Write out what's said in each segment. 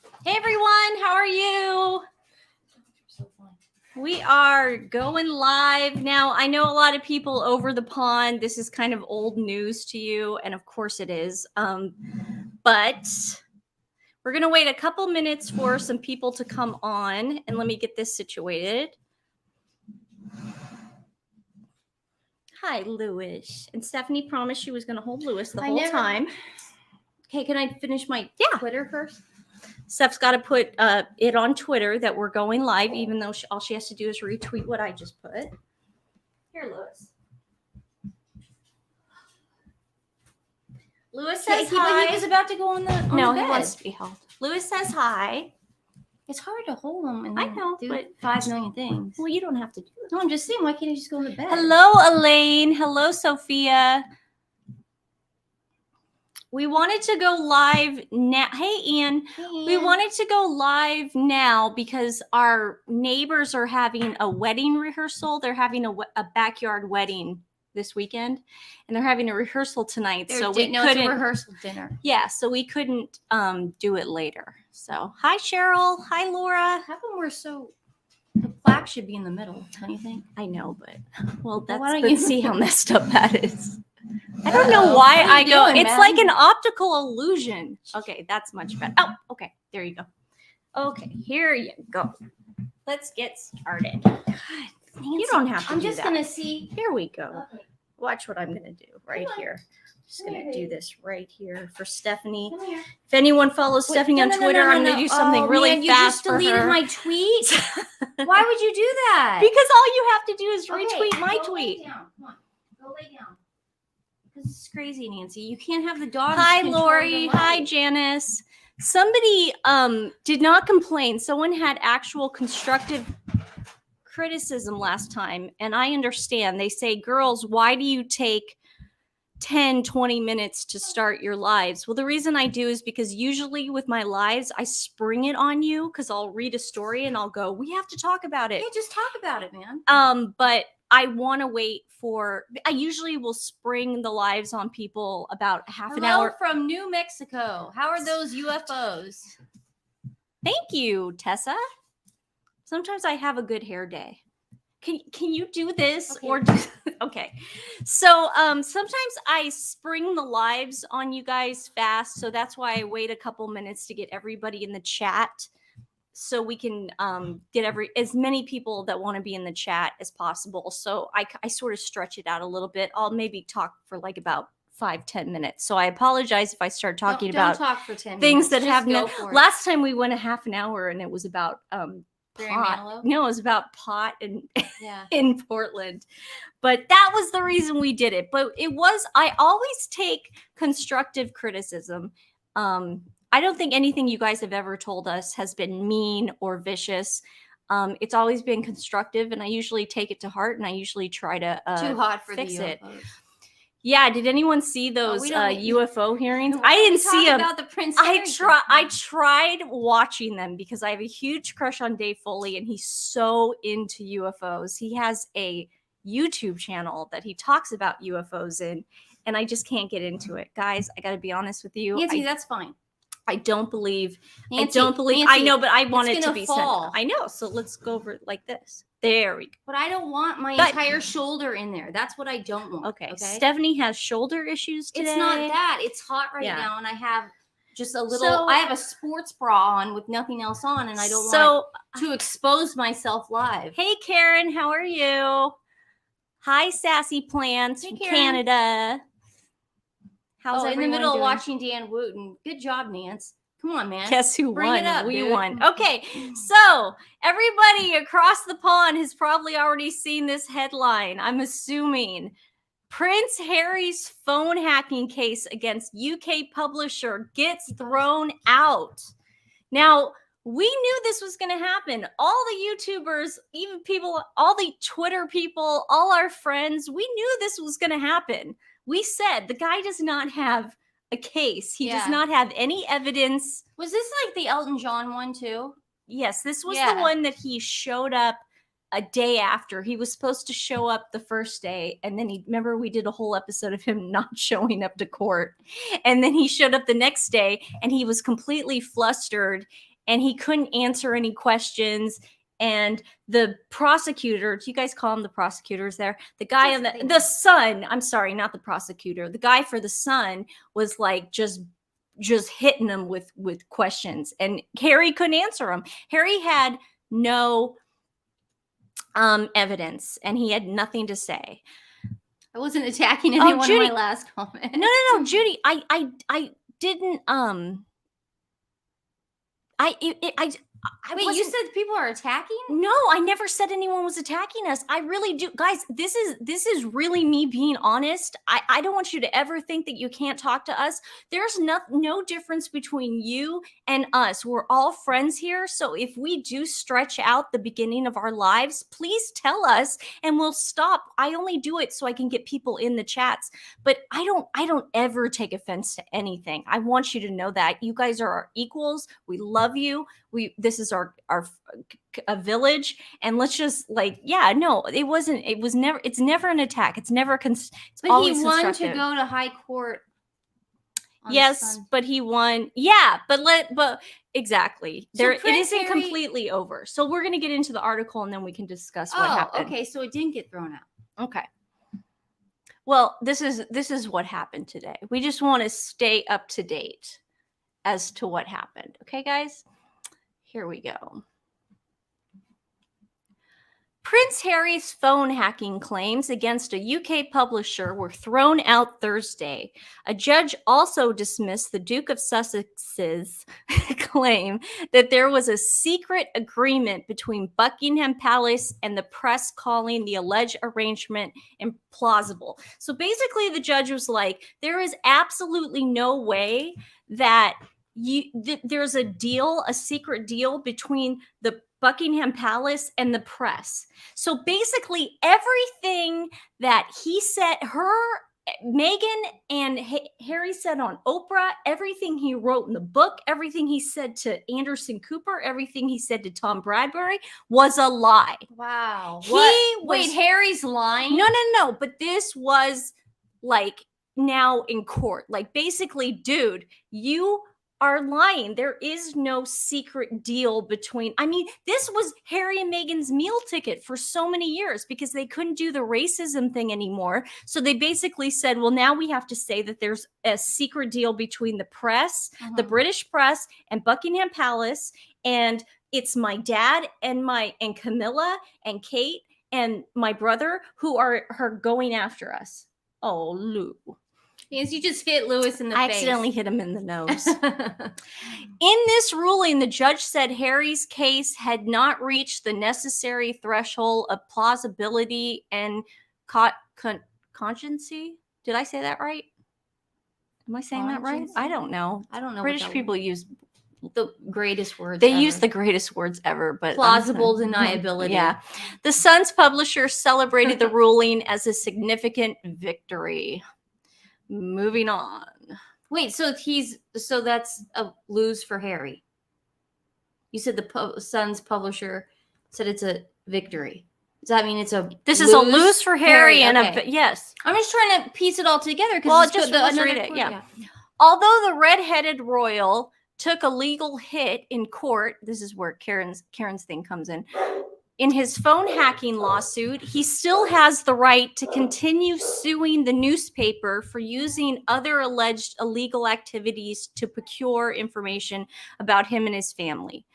Hey everyone, how are you? We are going live now. I know a lot of people over the pond. This is kind of old news to you, and of course it is. But we're going to wait a couple minutes for some people to come on, and let me get this situated. Hi, Lewis. And Stephanie promised she was going to hold Lewis the whole time. Okay, can I finish my Twitter first? Steph's got to put it on Twitter that we're going live, even though all she has to do is retweet what I just put. Here, Lewis. Lewis says hi. He was about to go on the No, the he bed. wants to be held. Lewis says hi. It's hard to hold him and I know, do but 5 million things. Well, you don't have to do it. No, I'm just saying, why can't he just go in the bed? Hello, Elaine. Hello, Sophia. We wanted to go live now. Hey, Ian. We wanted to go live now because our neighbors are having a wedding rehearsal. They're having a backyard wedding this weekend, and they're having a rehearsal tonight. It's a rehearsal dinner. Yeah, so we couldn't do it later. So hi, Cheryl. Hi, Laura. How come we're so? The plaque should be in the middle, don't you think? I know, but why don't you you see how messed up that is? I don't know why I go. Doing, It's man? like an optical illusion. Okay, that's much better. Oh, okay. There you go. Okay, here you go. Let's get started. God, you don't have to I'm do just that. gonna see. Here we go. Okay. Watch what I'm going to do right Come on. here. Just Come going to here, do baby. this right here for Stephanie. Come here. If anyone follows Stephanie on Twitter, I'm going to do something really man, fast you for just deleted her. my tweet. Why would you do that? Because all you have to do is Okay, retweet my go tweet. Lay down. Come on, go lay down. This is crazy, Nancy. You can't have the dogs. Hi, control Lori. your Hi, life. Janice. Somebody did not complain. Someone had actual constructive criticism last time, and I understand. They say, girls, why do you take 10, 20 minutes to start your lives? Well, the reason I do is because usually with my lives, I spring it on you because I'll read a story and I'll go, we have to talk about it. Yeah, just talk about it, man. But I want to wait for, I usually will spring the lives on people about half an hour. From New Mexico. How are those UFOs? Thank you, Tessa. Sometimes I have a good hair day. Can you do this Okay. or do okay? So sometimes I spring the lives on you guys fast, so that's why I wait a couple minutes to get everybody in the chat, so we can get as many people that want to be in the chat as possible. So I sort of stretch it out a little bit. I'll maybe talk for like about 5-10 minutes. So I apologize if I start talking about don't talk for 10 things minutes. that have no. Go for it. Last time we went a half an hour and it was about pot. Manilow? No, it was about pot and Yeah. in Portland. But that was the reason we did it. But I always take constructive criticism. I don't think anything you guys have ever told us has been mean or vicious. It's always been constructive, and I usually take it to heart, and I usually try to Too hot for fix the it. UFOs. Yeah, did anyone see those we don't need- UFO hearings? Why I don't we didn't see talk them. about the Prince I Harry tried watching them because I have a huge crush on Dave Foley, and he's so into UFOs. He has a YouTube channel that he talks about UFOs in, and I just can't get into it. Guys, I got to be honest with you. Nancy, that's fine. I don't believe. Nancy, I know, but I want it to gonna be fall. sent. I know. So let's go over it like this. There we go. But I don't want my But- entire shoulder in there. That's what I don't want. Okay. Stephanie has shoulder issues today. It's not that. It's hot right Yeah. now, and I have just a little. So- I have a sports bra on with nothing else on, and I don't want to expose myself live. Hey, Karen, how are you? Hi, Sassy Plants Hey, from Karen. Canada. How's in the everyone middle doing? of watching Dan Wooten. Good job, Nance. Come on, man. Guess who Bring won? it up, We dude. won. Okay, so everybody across the pond has probably already seen this headline. I'm assuming Prince Harry's phone hacking case against UK publisher gets thrown out. Now, we knew this was going to happen. All the YouTubers, even people, all the Twitter people, all our friends, we knew this was going to happen. We said the guy does not have a case. He does Yeah. not have any evidence. Was this like the Elton John one too? Yes, this was Yeah. the one that he showed up a day after. He was supposed to show up the first day, and then remember we did a whole episode of him not showing up to court. And then he showed up the next day and he was completely flustered and he couldn't answer any questions. And the prosecutor, do you guys call him the prosecutors there? The guy on the son, I'm sorry, not the prosecutor. The guy for the son was like just hitting him with questions, and Harry couldn't answer them. Harry had no evidence, and he had nothing to say. I wasn't attacking anyone in my last comment. No, Judy, I didn't Wait, you said people are attacking? No, I never said anyone was attacking us. I really do. Guys, this is really me being honest. I don't want you to ever think that you can't talk to us. There's no difference between you and us. We're all friends here. So if we do stretch out the beginning of our lives, please tell us and we'll stop. I only do it so I can get people in the chats. But I don't ever take offense to anything. I want you to know that. You guys are our equals. We love you. This is our a village, and let's just it's never an attack. It's never it's but always he won to go to high court. Yes, but he won. Yeah, but exactly. So it isn't completely over. So we're going to get into the article and then we can discuss what happened. Okay, so it didn't get thrown out. Okay. Well, this is what happened today. We just want to stay up to date as to what happened. Okay, guys? Here we go. Prince Harry's phone hacking claims against a UK publisher were thrown out Thursday. A judge also dismissed the Duke of Sussex's claim that there was a secret agreement between Buckingham Palace and the press, calling the alleged arrangement implausible. So basically, the judge was like, there is absolutely no way that there's a secret deal between the Buckingham Palace and the press. So basically, everything that he said, Meghan and Harry said on Oprah, everything he wrote in the book, everything he said to Anderson Cooper, everything he said to Tom Bradbury was a lie. Wow. Wait, Harry's lying? No. But this was like now in court. Like basically, dude, you are lying. There is no secret deal between. I mean, this was Harry and Meghan's meal ticket for so many years because they couldn't do the racism thing anymore. So they basically said, well, now we have to say that there's a secret deal between the press, the British press, and Buckingham Palace. And it's my dad and Camilla and Kate and my brother who are going after us. Oh, Lou. Yes, you just hit Lewis in the face. I accidentally hit him in the nose. In this ruling, the judge said Harry's case had not reached the necessary threshold of plausibility and consciency. Did I say that right? Am I saying that right? I don't know. British people use the greatest words. They use the greatest words ever, but plausible deniability. Yeah. The Sun's publisher celebrated the ruling as a significant victory. Moving on. Wait, so that's a lose for Harry. You said the Sun's publisher said it's a victory. Does that mean this is a lose for Harry and okay. Yes. I'm just trying to piece it all together because let's read it. Yeah. Although the red-headed royal took a legal hit in court, this is where Karen's thing comes in. In his phone hacking lawsuit, he still has the right to continue suing the newspaper for using other alleged illegal activities to procure information about him and his family.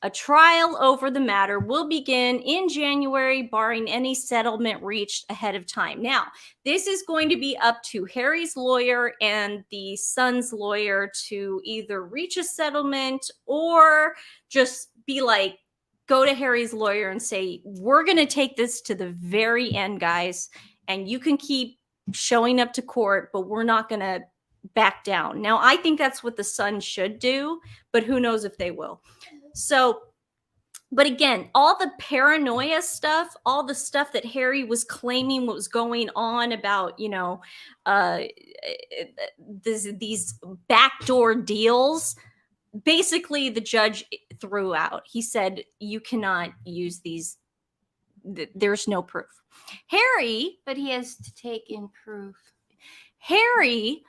A trial over the matter will begin in January, barring any settlement reached ahead of time. Now, this is going to be up to Harry's lawyer and the Sun's lawyer to either reach a settlement or just be like, go to Harry's lawyer and say, we're going to take this to the very end, guys, and you can keep showing up to court, but we're not going to back down. Now, I think that's what the Sun should do, but who knows if they will. So, but again, all the paranoia stuff, all the stuff that Harry was claiming what was going on about, these backdoor deals, basically the judge threw out. He said, you cannot use these. There's no proof. Harry, but he has to take in proof. Harry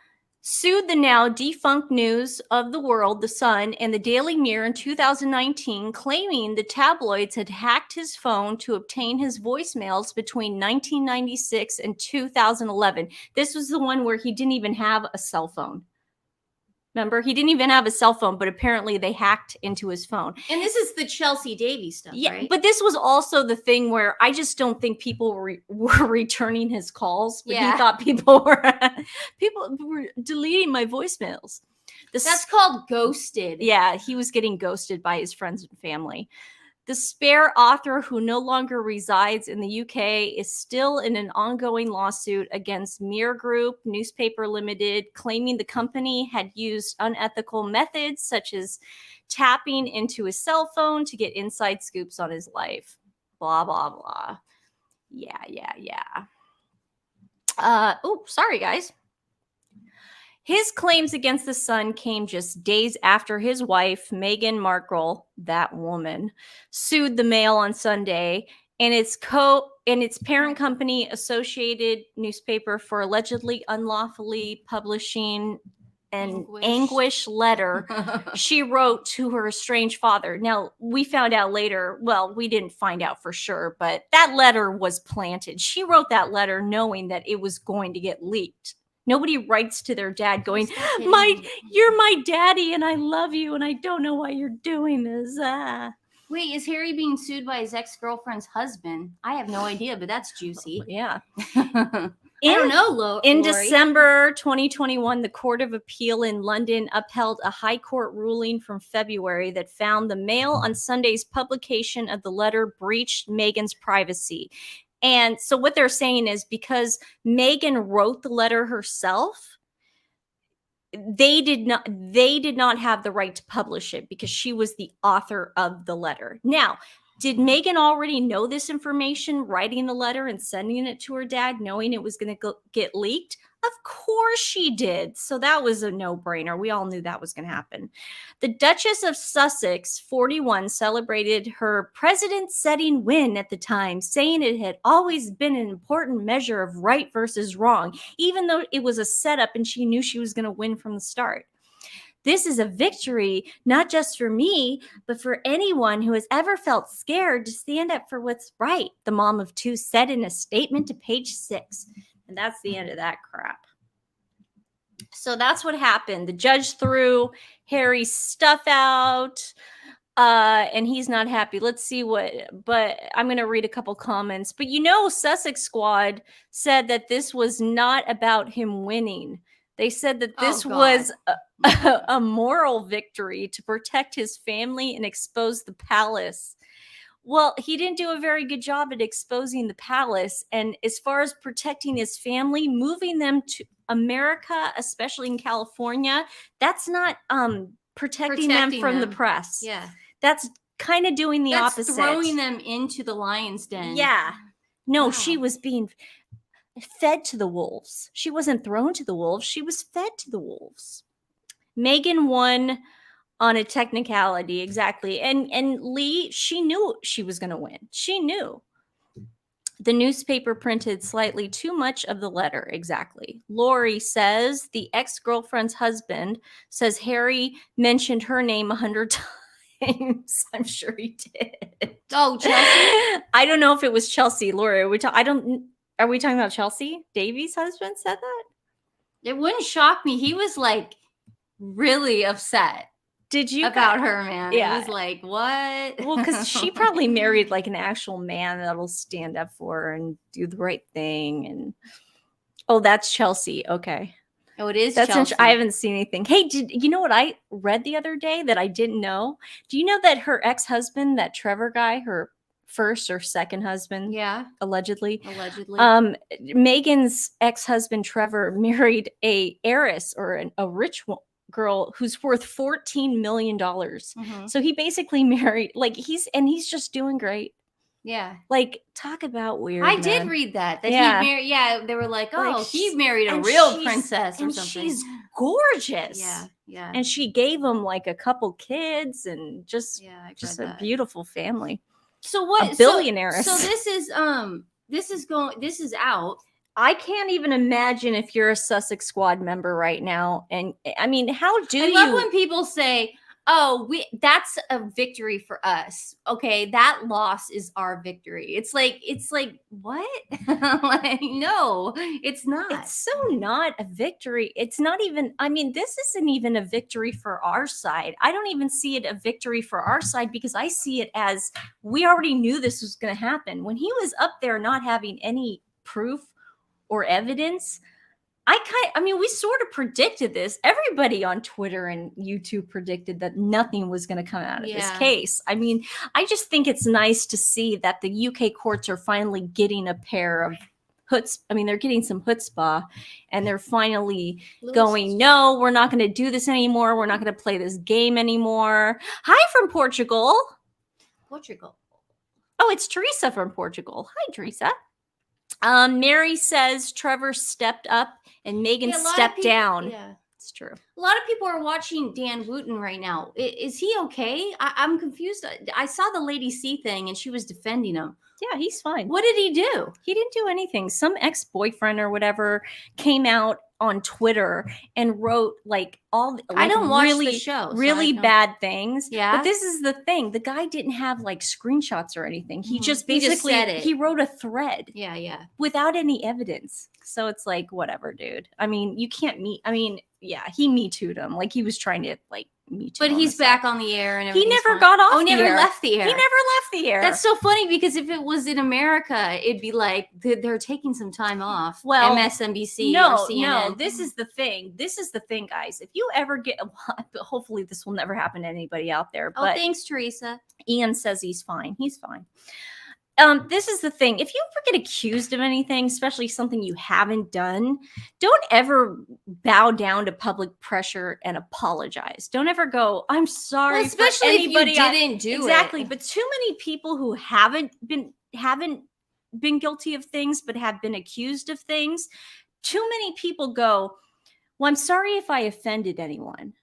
sued the now defunct News of the World, The Sun, and the Daily Mirror in 2019, claiming the tabloids had hacked his phone to obtain his voicemails between 1996 and 2011. This was the one where he didn't even have a cell phone. Remember, he didn't even have a cell phone, but apparently they hacked into his phone. And this is the Chelsea Davies stuff, Yeah, right? but this was also the thing where I just don't think people were returning his calls. But Yeah. he thought people were deleting my voicemails. That's called ghosted. Yeah, he was getting ghosted by his friends and family. The Spare author, who no longer resides in the UK, is still in an ongoing lawsuit against Mirror Group Newspaper Limited, claiming the company had used unethical methods such as tapping into his cell phone to get inside scoops on his life. Blah, blah, blah. Yeah. Oh, sorry, guys. His claims against the Sun came just days after his wife, Meghan Markle, that woman, sued the Mail on Sunday and its parent company, Associated Newspaper, for allegedly unlawfully publishing an anguish letter she wrote to her estranged father. Now, we found out later, well, we didn't find out for sure, but that letter was planted. She wrote that letter knowing that it was going to get leaked. Nobody writes to their dad going, you're my daddy and I love you and I don't know why you're doing this. Wait, is Harry being sued by his ex-girlfriend's husband? I have no idea, but that's juicy. Yeah. I don't know, Lori. In December 2021, the Court of Appeal in London upheld a High Court ruling from February that found the Mail on Sunday's publication of the letter breached Meghan's privacy. And so what they're saying is because Meghan wrote the letter herself, they did not have the right to publish it because she was the author of the letter. Now, did Meghan already know this information, writing the letter and sending it to her dad, knowing it was going to get leaked? Of course she did. So that was a no-brainer. We all knew that was going to happen. The Duchess of Sussex, 41, celebrated her president-setting win at the time, saying it had always been an important measure of right versus wrong, even though it was a setup and she knew she was going to win from the start. This is a victory, not just for me, but for anyone who has ever felt scared to stand up for what's right, the mom of two said in a statement to Page 6. And that's the end of that crap. So that's what happened. The judge threw Harry's stuff out, and he's not happy. Let's see but I'm going to read a couple comments. But Sussex Squad said that this was not about him winning. They said that this was a moral victory to protect his family and expose the palace. Well, he didn't do a very good job at exposing the palace. And as far as protecting his family, moving them to America, especially in California, that's not protecting them from the press. Yeah. That's kind of doing the opposite. Throwing them into the lion's den. Yeah. No, She was being fed to the wolves. She wasn't thrown to the wolves. She was fed to the wolves. Meghan won on a technicality, exactly. And Lee, she knew she was going to win. She knew. The newspaper printed slightly too much of the letter, exactly. Lori says the ex-girlfriend's husband says Harry mentioned her name 100 times. I'm sure he did. Oh, Chelsea? I don't know if it was Chelsea. Lori, are we talking about Chelsea? Davies' husband said that? It wouldn't shock me. He was like really upset. Did you about her, man? Yeah. It was like, what? Well, because she probably married like an actual man that'll stand up for her and do the right thing. And that's Chelsea. Okay. Oh, it is. Chelsea. I haven't seen anything. Hey, you know what I read the other day that I didn't know? Do you know that her ex-husband, that Trevor guy, her first or second husband, allegedly, Meghan's ex-husband Trevor married a heiress or a rich girl who's worth $14 million. Mm-hmm. So he basically married, he's just doing great. Yeah. Talk about weird. I did read that he married. Yeah, they were like, he married a real princess or something. She's gorgeous. Yeah, yeah. And she gave him a couple kids and just a beautiful family. So what? A billionaire. So this is out. I can't even imagine if you're a Sussex Squad member right now. And I mean, how do I you? love when people say, "Oh, that's a victory for us." Okay, that loss is our victory. It's like what? Like, no, it's not. It's so not a victory. It's not even, I mean, this isn't even a victory for our side. I don't even see it a victory for our side because I see it as we already knew this was going to happen. When he was up there not having any proof or evidence, I mean, we sort of predicted this. Everybody on Twitter and YouTube predicted that nothing was going to come out of this case. I mean, I just think it's nice to see that the UK courts are finally getting a pair of they're getting some chutzpah, and they're finally going, no, we're not going to do this anymore. We're not going to play this game anymore. Hi from Portugal. Portugal. Oh, it's Teresa from Portugal. Hi, Teresa. Mary says Trevor stepped up and Meghan stepped down. Yeah, it's true. A lot of people are watching Dan Wooten right now. Is he okay? I'm confused. I saw the Lady C thing and she was defending him. Yeah, he's fine. What did he do? He didn't do anything. Some ex-boyfriend or whatever came out on Twitter and wrote like all I don't watch really, the show, so really bad things. Yeah. But this is the thing. The guy didn't have like screenshots or anything. He just He just basically said it. he wrote a thread. Yeah. Without any evidence. So it's like, whatever, dude. I mean, you can't yeah, he Me Too'd him. Like he was trying to like Me Too. But he's back on the air and he everything's never fine. got off Oh, the never air. left the air. He never left the air. That's so funny because if it was in America, it'd be like they're taking some time off. Well, MSNBC no, or CNN. No, this is the thing. This is the thing, guys. If you ever get, hopefully this will never happen to anybody out there. Oh, But thanks, Teresa. Ian says he's fine. He's fine. This is the thing. If you ever get accused of anything, especially something you haven't done, don't ever bow down to public pressure and apologize. Don't ever go, I'm sorry. Well, especially for anybody if you didn't do exactly. it. But too many people who haven't been guilty of things, but have been accused of things. Too many people go, well, I'm sorry if I offended anyone.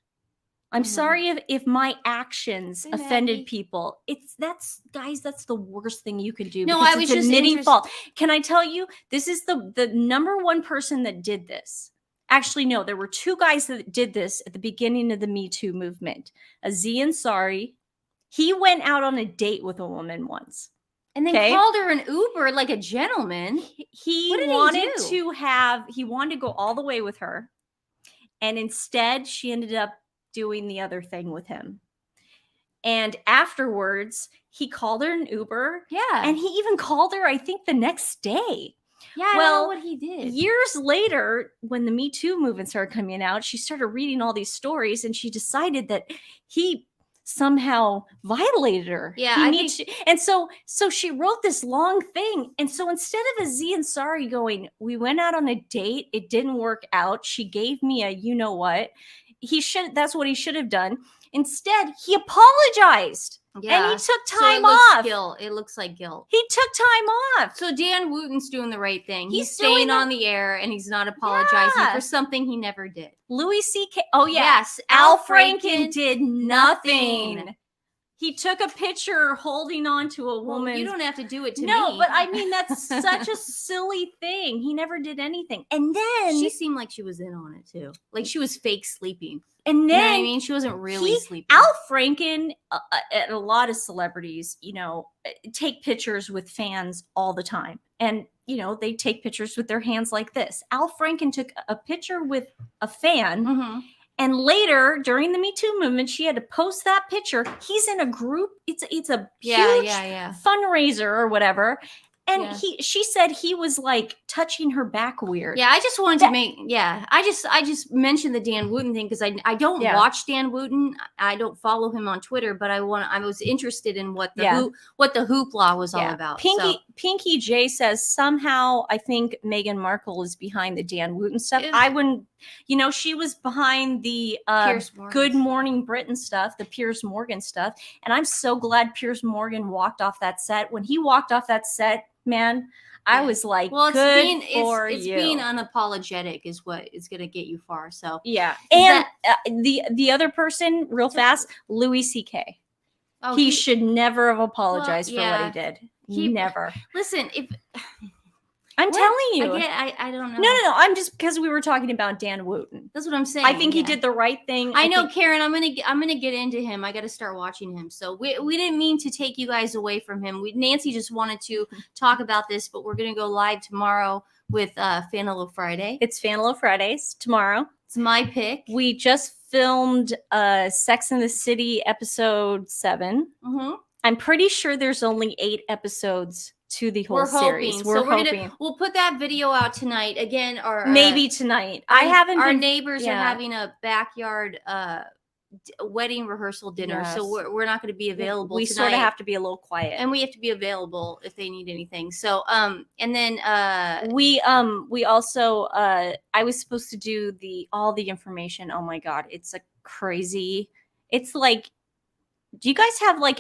I'm sorry if my actions offended people. That's the worst thing you can do. No, I was it's just admitting fault. Can I tell you, this is the number one person that did this. Actually, no, there were two guys that did this at the beginning of the Me Too movement. Aziz Ansari, he went out on a date with a woman once. And then called her an Uber like a gentleman. He wanted to go all the way with her. And instead, she ended up doing the other thing with him. And afterwards, he called her an Uber. Yeah. And he even called her, I think, the next day. Yeah, well, I don't know what he did. Years later, when the Me Too movement started coming out, she started reading all these stories and she decided that he somehow violated her. Yeah. And so she wrote this long thing. And so instead of Aziz Ansari going, we went out on a date, it didn't work out. She gave me a you know what. That's what he should have done. Instead, he apologized. Yeah. And he took time off. It looks like guilt. He took time off. So Dan Wooten's doing the right thing. He's staying on the air and he's not apologizing for something he never did. Louis C.K. Oh, yeah. Yes. Al Franken did nothing. He took a picture holding on to a woman. You don't have to do it to me. No, but I mean, that's such a silly thing. He never did anything. And then she seemed like she was in on it too. Like she was fake sleeping. And then, you know what I mean, she wasn't really sleeping. Al Franken and a lot of celebrities, take pictures with fans all the time. And, they take pictures with their hands like this. Al Franken took a picture with a fan. Mm-hmm. And later, during the Me Too movement, she had to post that picture. He's in a group. It's a huge fundraiser or whatever. And she said he was like touching her back weird. Yeah, I just wanted to I just mentioned the Dan Wooten thing because I don't watch Dan Wooten. I don't follow him on Twitter, but I was interested in what the hoopla was all about. Pinky J says somehow I think Meghan Markle is behind the Dan Wooten stuff. I wouldn't, she was behind the Good Morning Britain stuff, the Piers Morgan stuff. And I'm so glad Piers Morgan walked off that set. When he walked off that set, man, I was like, it's being unapologetic is what is going to get you far. So yeah. And the other person, real fast, Louis C.K. Oh, he should never have apologized for what he did. He never. Listen, I'm What? telling you. I don't know. No. I'm just because we were talking about Dan Wooten. That's what I'm saying. I think he did the right thing. I know, Karen. I'm gonna get into him. I got to start watching him. So we didn't mean to take you guys away from him. Nancy just wanted to talk about this, but we're gonna go live tomorrow with Fanalo Friday. It's Fanalo Fridays tomorrow. It's my pick. We just filmed Sex and the City episode 7. Mm-hmm. I'm pretty sure there's only 8 episodes to the whole series. We're hoping. We'll put that video out tonight. Again, our maybe tonight. Our neighbors are having a backyard wedding rehearsal dinner, so we're not going to be available. We sort of have to be a little quiet, and we have to be available if they need anything. So and then we also I was supposed to do all the information. Oh my god, it's a crazy. It's like, do you guys have like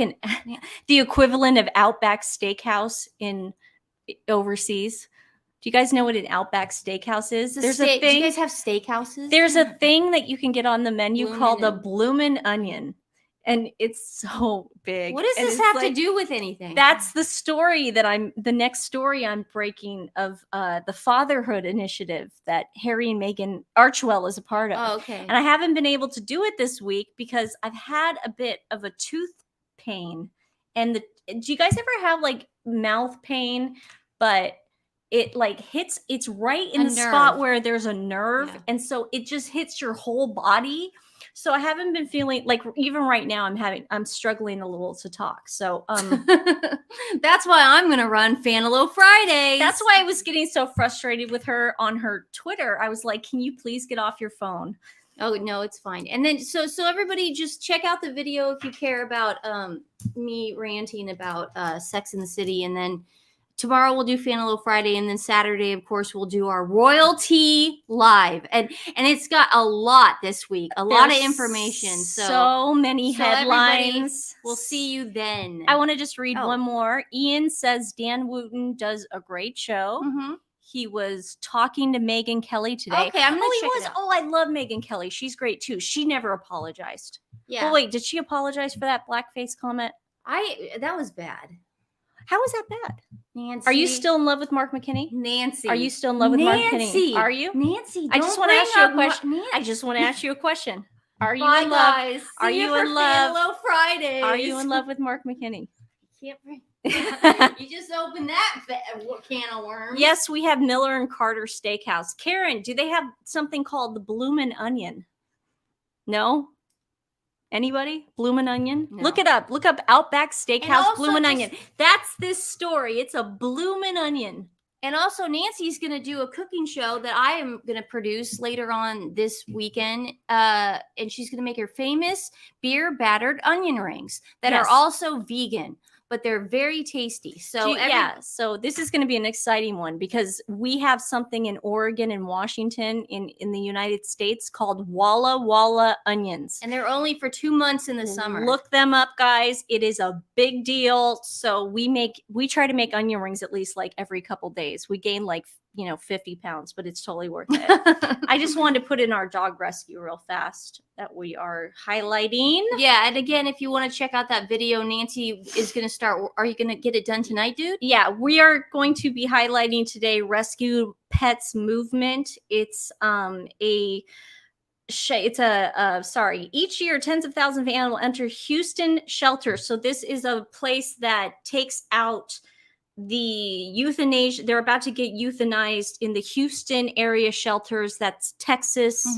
the equivalent of Outback Steakhouse in overseas? Do you guys know what an Outback Steakhouse is? There's a thing. Do you guys have steakhouses? There's a thing that you can get on the menu called the Bloomin' Onion, and it's so big. What does this have to do with anything? That's the story the next story I'm breaking of the fatherhood initiative that Harry and Meghan Archwell is a part of. Oh, okay. And I haven't been able to do it this week because I've had a bit of a tooth pain. And do you guys ever have like mouth pain, but it like it's right in the spot where there's a nerve, and so it just hits your whole body. So I haven't been feeling like, even right now I'm struggling a little to talk. So that's why I'm gonna run Fanalo Fridays. That's why I was getting so frustrated with her on her Twitter. I was like, can you please get off your phone? Oh no, it's fine. And then so everybody just check out the video if you care about me ranting about Sex in the City. And then tomorrow we'll do Fanalo Friday, and then Saturday, of course, we'll do our royalty live. And it's got a lot this week, lot of information. So many headlines. We'll see you then. I want to just read one more. Ian says Dan Wooten does a great show. Mm-hmm. He was talking to Megyn Kelly today. Okay, I'm gonna check it out. Oh, I love Megyn Kelly. She's great too. She never apologized. Yeah. Well, wait, did she apologize for that blackface comment? That was bad. How was that bad? Nancy. Are you still in love with Mark McKinney? Nancy. Are you still in love with Mark McKinney? Are you? Nancy, I just want to ask you a question. I just want to ask you a question. Are you in love? Guys. Are you in love? Fanalo Fridays. Are you in love with Mark McKinney? Can't bring. You just opened that can of worms. Yes, we have Miller and Carter Steakhouse. Karen, do they have something called the Bloomin' Onion? No? Anybody? Bloomin' Onion? No. Look it up. Look up Outback Steakhouse Bloomin' Onion. That's this story. It's a Bloomin' Onion. And also, Nancy's going to do a cooking show that I am going to produce later on this weekend. And she's going to make her famous beer battered onion rings that are also vegan, but they're very tasty. So so this is going to be an exciting one because we have something in Oregon and Washington in the United States called Walla Walla onions. And they're only for 2 months in the summer. Look them up, guys. It is a big deal. So we try to make onion rings at least like every couple days. We gain like 50 pounds, but it's totally worth it. I just wanted to put in our dog rescue real fast that we are highlighting. Yeah. And again, if you want to check out that video, Nancy is going to start. Are you going to get it done tonight, dude? Yeah, we are going to be highlighting today Rescue Pets Movement. It's each year tens of thousands of animals enter Houston shelters. So this is a place that takes out the euthanasia. They're about to get euthanized in the Houston area shelters. That's Texas,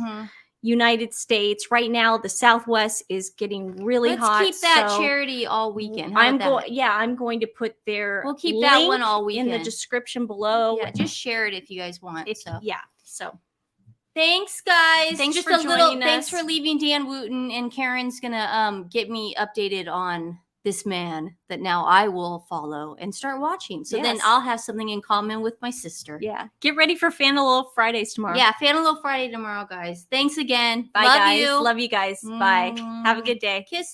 United States. Right now, the Southwest is getting really hot. Let's keep that charity all weekend. I'm going to put we'll keep that one all weekend in the description below. Yeah, just share it if you guys want. So thanks, guys. Thanks just for joining us. Thanks for leaving Dan Wooten, and Karen's gonna get me updated on this man that now I will follow and start watching. So then I'll have something in common with my sister. Yeah. Get ready for Fanalo Fridays tomorrow. Yeah, Fanalo Friday tomorrow, guys. Thanks again. Bye, Love guys. you. Love you guys. Bye. Have a good day. Kiss.